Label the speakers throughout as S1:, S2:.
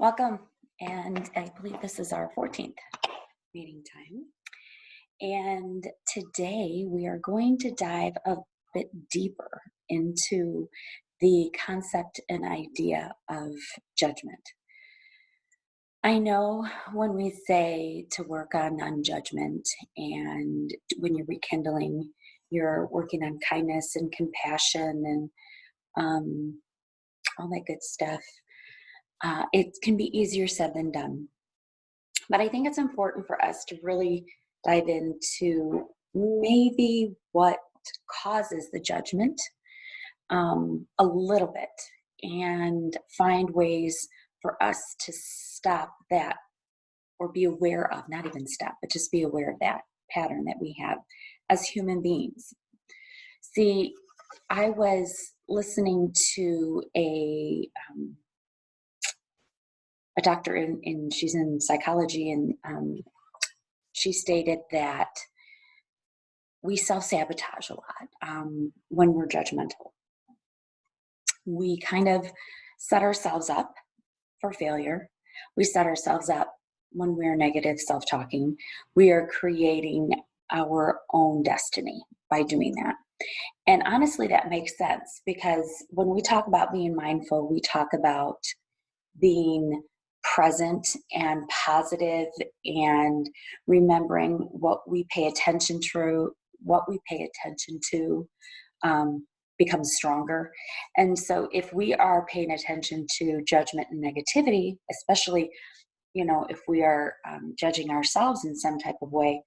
S1: Welcome, and I believe this is our 14th meeting time. And today we are going to dive a bit deeper into the concept and idea of judgment. I know when we say to work on non-judgment and when you're rekindling, you're working on kindness and compassion and all that good stuff. It can be easier said than done. But I think it's important for us to really dive into maybe what causes the judgment a little bit and find ways for us to stop that or be aware of, not even stop, but just be aware of that pattern that we have as human beings. See, I was listening to a doctor in she's in psychology, and she stated that we self-sabotage a lot when we're judgmental. We kind of set ourselves up for failure. We set ourselves up when we're negative self-talking. We are creating our own destiny by doing that. And honestly, that makes sense, because when we talk about being mindful, we talk about being present and positive and remembering what we pay attention to, becomes stronger. And so if we are paying attention to judgment and negativity, especially, if we are judging ourselves in some type of way,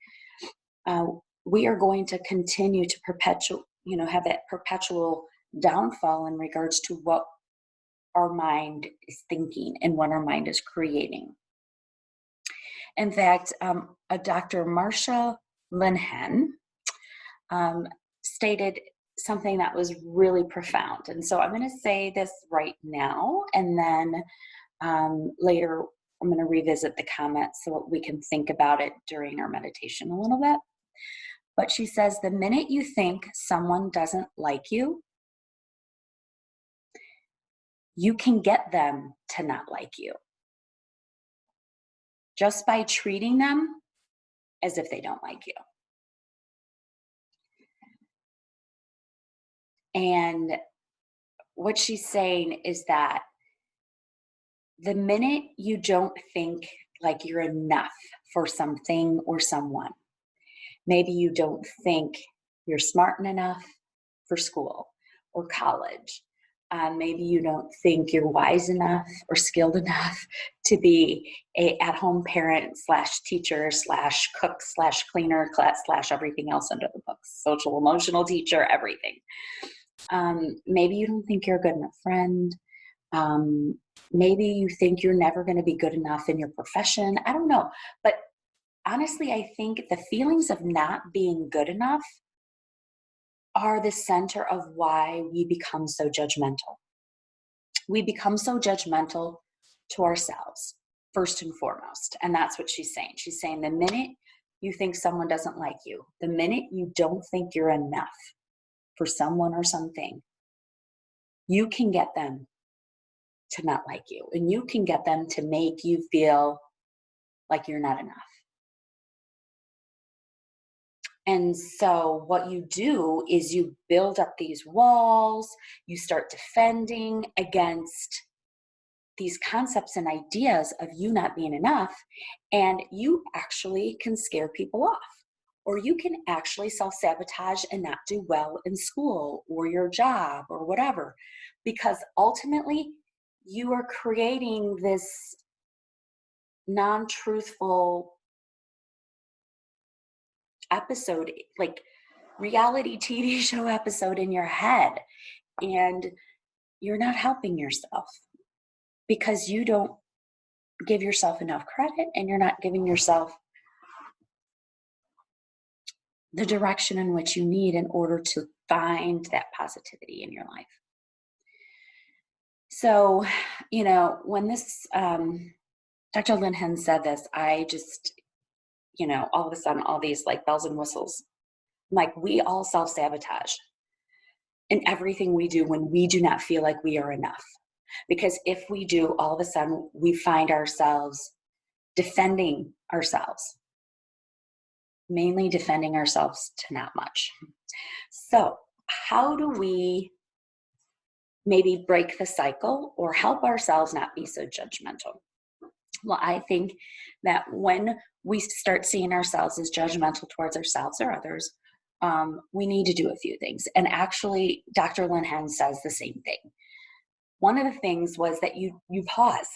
S1: we are going to continue to have that perpetual downfall in regards to what our mind is thinking and what our mind is creating. In fact, a Dr. Marsha Linehan stated something that was really profound. And so I'm going to say this right now, and then later I'm going to revisit the comments so we can think about it during our meditation a little bit. But she says, the minute you think someone doesn't like you, you can get them to not like you just by treating them as if they don't like you. And what she's saying is that the minute you don't think like you're enough for something or someone, maybe you don't think you're smart enough for school or college. Maybe you don't think you're wise enough or skilled enough to be a at-home parent / teacher / cook / cleaner / everything else under the books, social emotional teacher, everything. Maybe you don't think you're a good enough friend. Maybe you think you're never going to be good enough in your profession. I don't know. But honestly, I think the feelings of not being good enough are the center of why we become so judgmental. We become so judgmental to ourselves, first and foremost. And that's what she's saying. She's saying the minute you think someone doesn't like you, the minute you don't think you're enough for someone or something, you can get them to not like you. And you can get them to make you feel like you're not enough. And so what you do is you build up these walls, you start defending against these concepts and ideas of you not being enough, and you actually can scare people off. Or you can actually self-sabotage and not do well in school or your job or whatever, because ultimately you are creating this non-truthful episode, like reality TV show episode in your head, and you're not helping yourself because you don't give yourself enough credit, and you're not giving yourself the direction in which you need in order to find that positivity in your life. So, when this Dr. Linehan said this, I just, all of a sudden, all these like bells and whistles. Like, we all self-sabotage in everything we do when we do not feel like we are enough. Because if we do, all of a sudden we find ourselves defending ourselves, mainly defending ourselves to not much. So how do we maybe break the cycle or help ourselves not be so judgmental? Well, I think that when we start seeing ourselves as judgmental towards ourselves or others, we need to do a few things. And actually, Dr. Linhen says the same thing. One of the things was that you pause,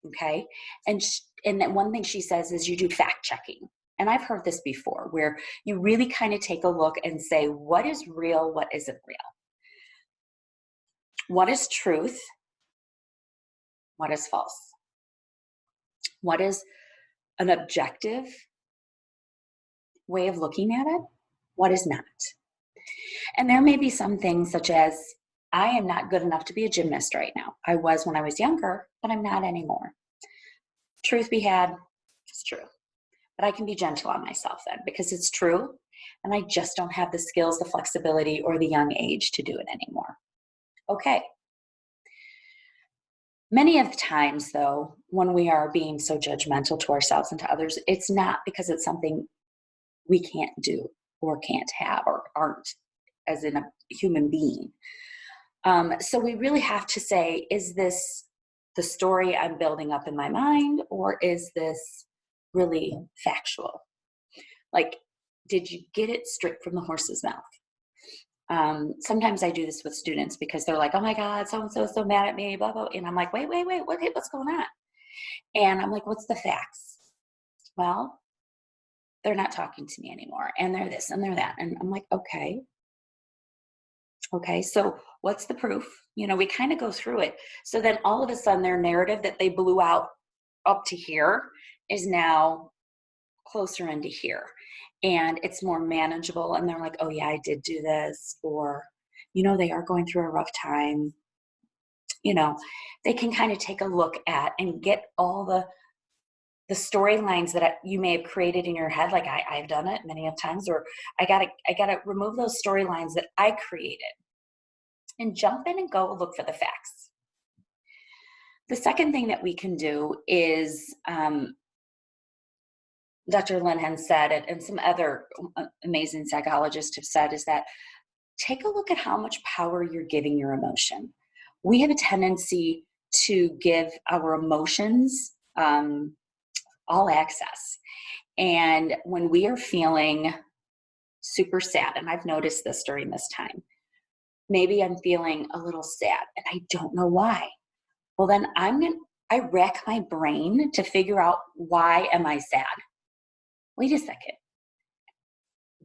S1: okay? And then one thing she says is you do fact checking. And I've heard this before, where you really kind of take a look and say, what is real, what isn't real? What is truth? What is false? What is an objective way of looking at it? What is not? And there may be some things such as, I am not good enough to be a gymnast right now. I was when I was younger, but I'm not anymore. Truth be had, it's true. But I can be gentle on myself then because it's true. And I just don't have the skills, the flexibility, or the young age to do it anymore. Okay. Many of the times, though, when we are being so judgmental to ourselves and to others, it's not because it's something we can't do or can't have or aren't as in a human being. So we really have to say, is this the story I'm building up in my mind, or is this really factual? Like, did you get it straight from the horse's mouth? Sometimes I do this with students because they're like, oh my God, so-and-so is so mad at me, blah, blah. And I'm like, wait, what's going on? And I'm like, what's the facts? Well, they're not talking to me anymore. And they're this and they're that. And I'm like, okay, so what's the proof? We kind of go through it. So then all of a sudden their narrative that they blew out up to here is now closer into here. And it's more manageable. And they're like, oh yeah, I did do this. Or, they are going through a rough time. They can kind of take a look at and get all the storylines that you may have created in your head. Like I've done it many of times, or I gotta remove those storylines that I created and jump in and go look for the facts. The second thing that we can do is, Dr. Linhen said it, and some other amazing psychologists have said, is that take a look at how much power you're giving your emotion. We have a tendency to give our emotions all access. And when we are feeling super sad, and I've noticed this during this time, maybe I'm feeling a little sad and I don't know why. Well, then I rack my brain to figure out, why am I sad? Wait a second.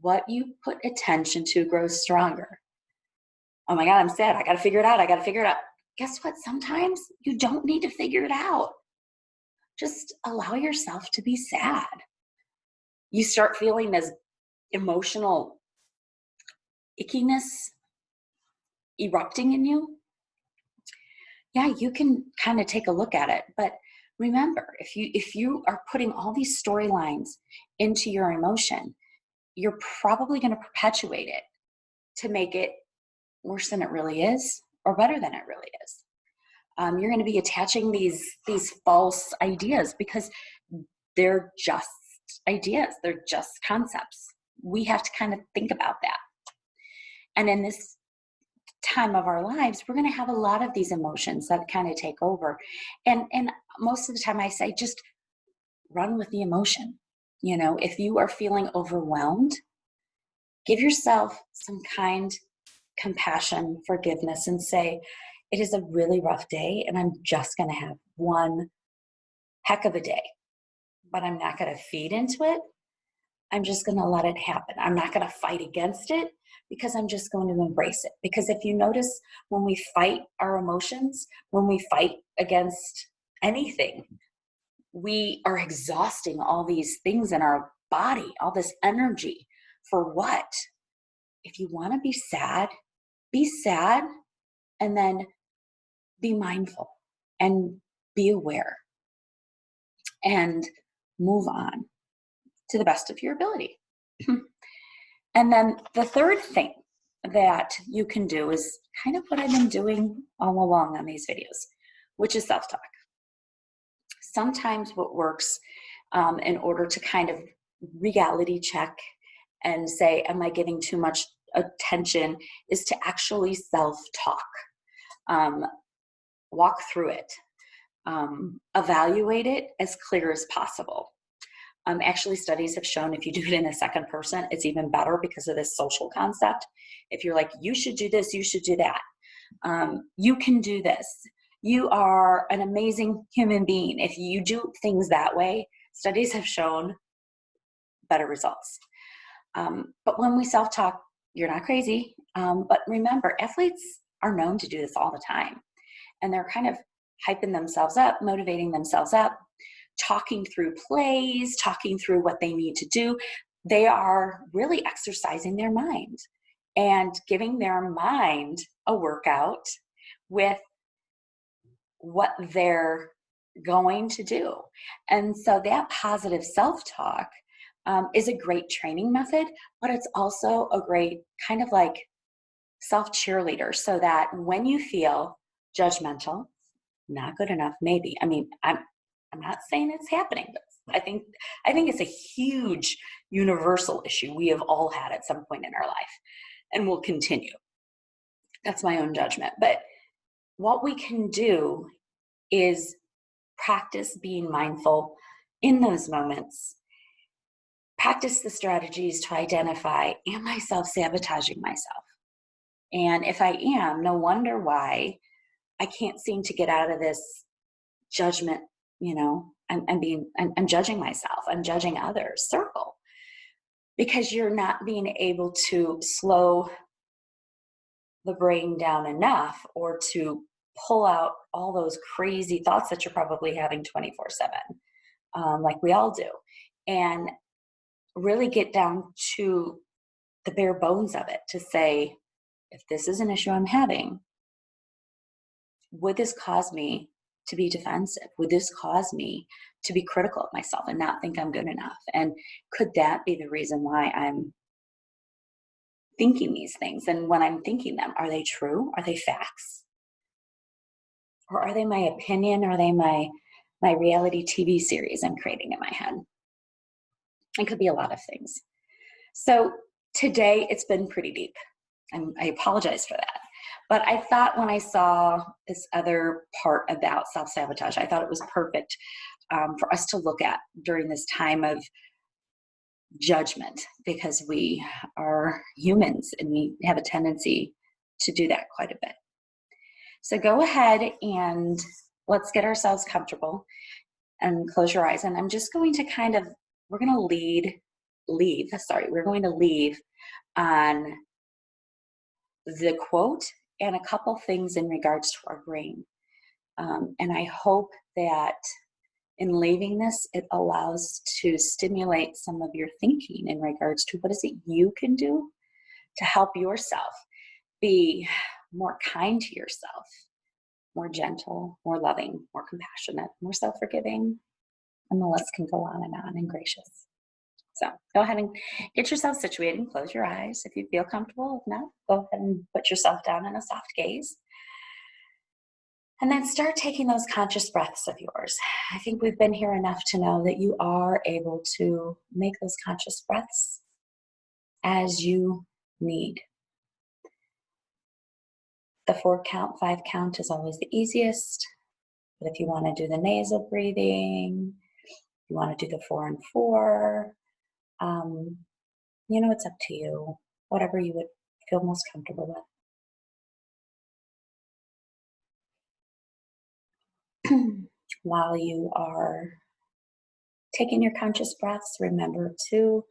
S1: What you put attention to grows stronger. Oh my God, I'm sad. I got to figure it out. Guess what? Sometimes you don't need to figure it out. Just allow yourself to be sad. You start feeling this emotional ickiness erupting in you. Yeah, you can kind of take a look at it. But remember, if you are putting all these storylines into your emotion, you're probably going to perpetuate it to make it worse than it really is, or better than it really is. You're going to be attaching these false ideas because they're just ideas. They're just concepts. We have to kind of think about that. And in this time of our lives, we're going to have a lot of these emotions that kind of take over. And most of the time I say, just run with the emotion. If you are feeling overwhelmed, give yourself some kind compassion, forgiveness, and say, it is a really rough day and I'm just going to have one heck of a day, but I'm not going to feed into it. I'm just going to let it happen. I'm not going to fight against it because I'm just going to embrace it. Because if you notice, when we fight our emotions, when we fight against anything, we are exhausting all these things in our body, all this energy. For what? If you want to be sad, and then be mindful and be aware and move on to the best of your ability. And then the third thing that you can do is kind of what I've been doing all along on these videos, which is self-talk. Sometimes what works in order to kind of reality check and say, am I giving too much attention, is to actually self-talk. Walk through it. Evaluate it as clear as possible. Actually, studies have shown if you do it in a second person, it's even better because of this social concept. If you're like, you should do this, you should do that. You can do this. You are an amazing human being. If you do things that way, studies have shown better results. But when we self-talk, you're not crazy. But remember, athletes are known to do this all the time. And they're kind of hyping themselves up, motivating themselves up, talking through plays, talking through what they need to do. They are really exercising their mind and giving their mind a workout with what they're going to do. And so that positive self-talk is a great training method, but it's also a great kind of like self-cheerleader, so that when you feel judgmental, not good enough, maybe. I mean, I'm not saying it's happening, but I think it's a huge universal issue we have all had at some point in our life and will continue. That's my own judgment. But what we can do is practice being mindful in those moments. Practice the strategies to identify, am I self-sabotaging myself? And if I am, no wonder why I can't seem to get out of this judgment, I'm judging myself, I'm judging others circle, because you're not being able to slow the brain down enough or to pull out all those crazy thoughts that you're probably having 24/7, like we all do, and really get down to the bare bones of it to say, if this is an issue I'm having, would this cause me to be defensive? Would this cause me to be critical of myself and not think I'm good enough? And could that be the reason why I'm thinking these things? And when I'm thinking them, are they true? Are they facts? Or are they my opinion? Or are they my reality TV series I'm creating in my head? It could be a lot of things. So today it's been pretty deep. I apologize for that. But I thought when I saw this other part about self-sabotage, I thought it was perfect for us to look at during this time of judgment, because we are humans and we have a tendency to do that quite a bit. So go ahead and let's get ourselves comfortable and close your eyes. And I'm just going to we're going to we're going to leave on the quote and a couple things in regards to our brain. And I hope that in leaving this, it allows to stimulate some of your thinking in regards to what is it you can do to help yourself be more kind to yourself, more gentle, more loving, more compassionate, more self-forgiving, and the list can go on and gracious. So go ahead and get yourself situated and close your eyes if you feel comfortable. If not, go ahead and put yourself down in a soft gaze. And then start taking those conscious breaths of yours. I think we've been here enough to know that you are able to make those conscious breaths as you need. The 4 count, 5 count is always the easiest. But if you want to do the nasal breathing, you want to do the 4 and 4, it's up to you, whatever you would feel most comfortable with. While you are taking your conscious breaths, remember to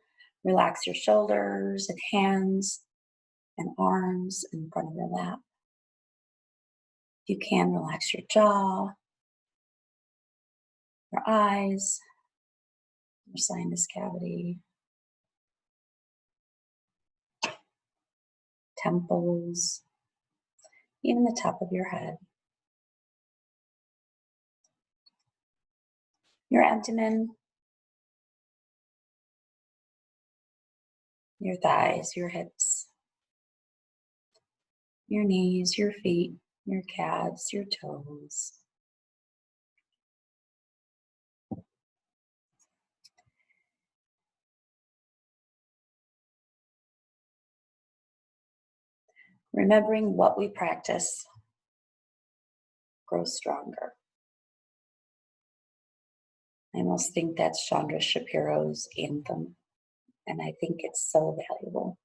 S1: relax your shoulders and hands and arms in front of your lap. You can relax your jaw, your eyes, your sinus cavity, temples, even the top of your head. Your abdomen, your thighs, your hips, your knees, your feet, your calves, your toes. Remembering what we practice grows stronger. I almost think that's Chandra Shapiro's anthem, and I think it's so valuable.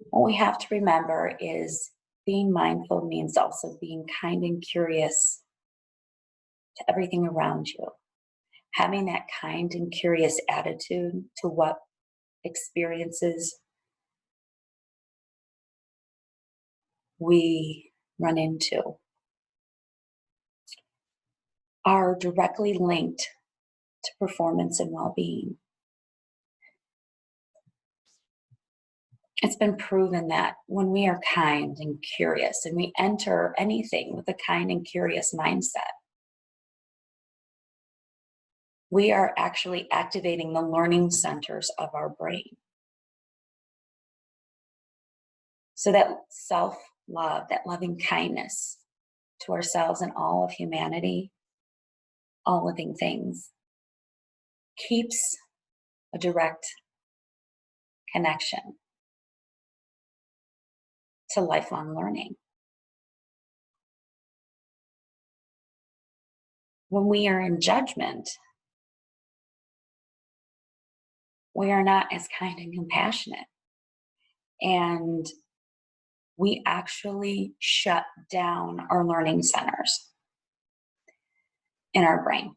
S1: What we have to remember is being mindful means also being kind and curious to everything around you. Having that kind and curious attitude to what experiences we run into are directly linked to performance and well-being. It's been proven that when we are kind and curious and we enter anything with a kind and curious mindset, we are actually activating the learning centers of our brain. So that self-love, that loving kindness to ourselves and all of humanity, all living things, keeps a direct connection to lifelong learning. When we are in judgment, we are not as kind and compassionate. And we actually shut down our learning centers in our brain.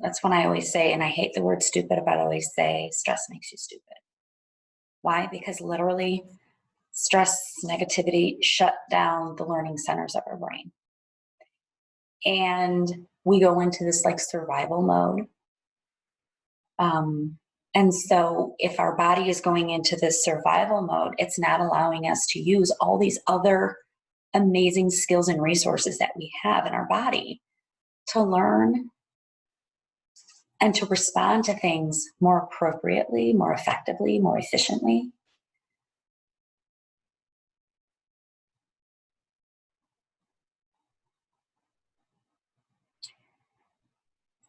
S1: That's when I always say, and I hate the word stupid, but I always say, stress makes you stupid. Why? Because literally, stress, negativity shut down the learning centers of our brain. And we go into this like survival mode. And so if our body is going into this survival mode, it's not allowing us to use all these other amazing skills and resources that we have in our body to learn and to respond to things more appropriately, more effectively, more efficiently.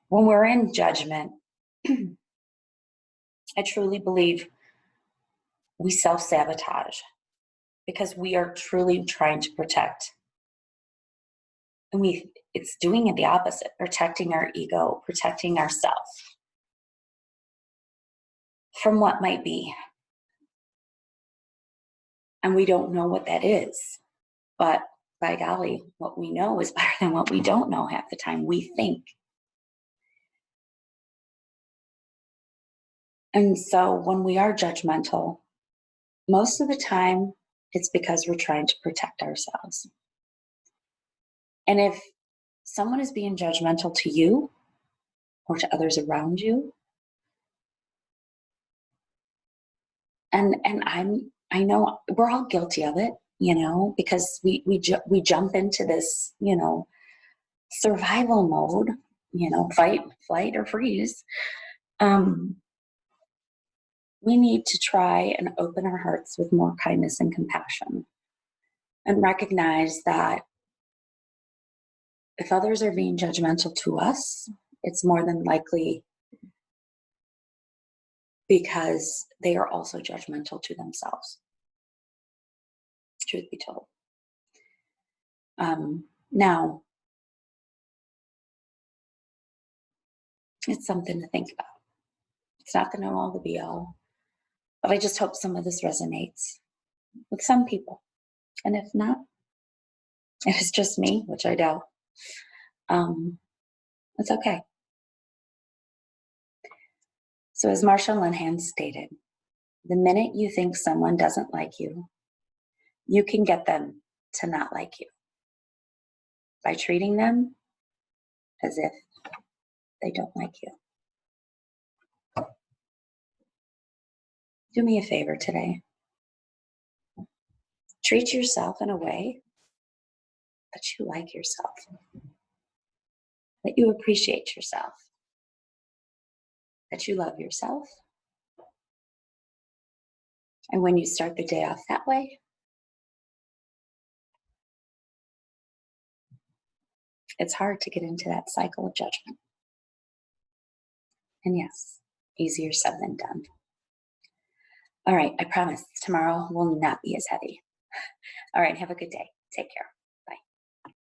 S1: When we're in judgment, I truly believe we self-sabotage because we are truly trying to protect. And it's doing it the opposite, protecting our ego, protecting ourselves from what might be. And we don't know what that is. But by golly, what we know is better than what we don't know half the time, we think. And so when we are judgmental, most of the time it's because we're trying to protect ourselves. And if someone is being judgmental to you or to others around you, and I know we're all guilty of it, because we jump into this, survival mode, fight, flight, or freeze. We need to try and open our hearts with more kindness and compassion and recognize that if others are being judgmental to us, it's more than likely because they are also judgmental to themselves, truth be told. Now, it's something to think about. It's not the know all, the be all, but I just hope some of this resonates with some people. And if not, if it's just me, which I doubt, it's okay. So as Marsha Linehan stated, the minute you think someone doesn't like you, you can get them to not like you by treating them as if they don't like you. Do me a favor today. Treat yourself in a way that you like yourself, that you appreciate yourself, that you love yourself, And when you start the day off that way, it's hard to get into that cycle of judgment. And yes, easier said than done. All right, I promise tomorrow will not be as heavy. All right, have a good day. Take care.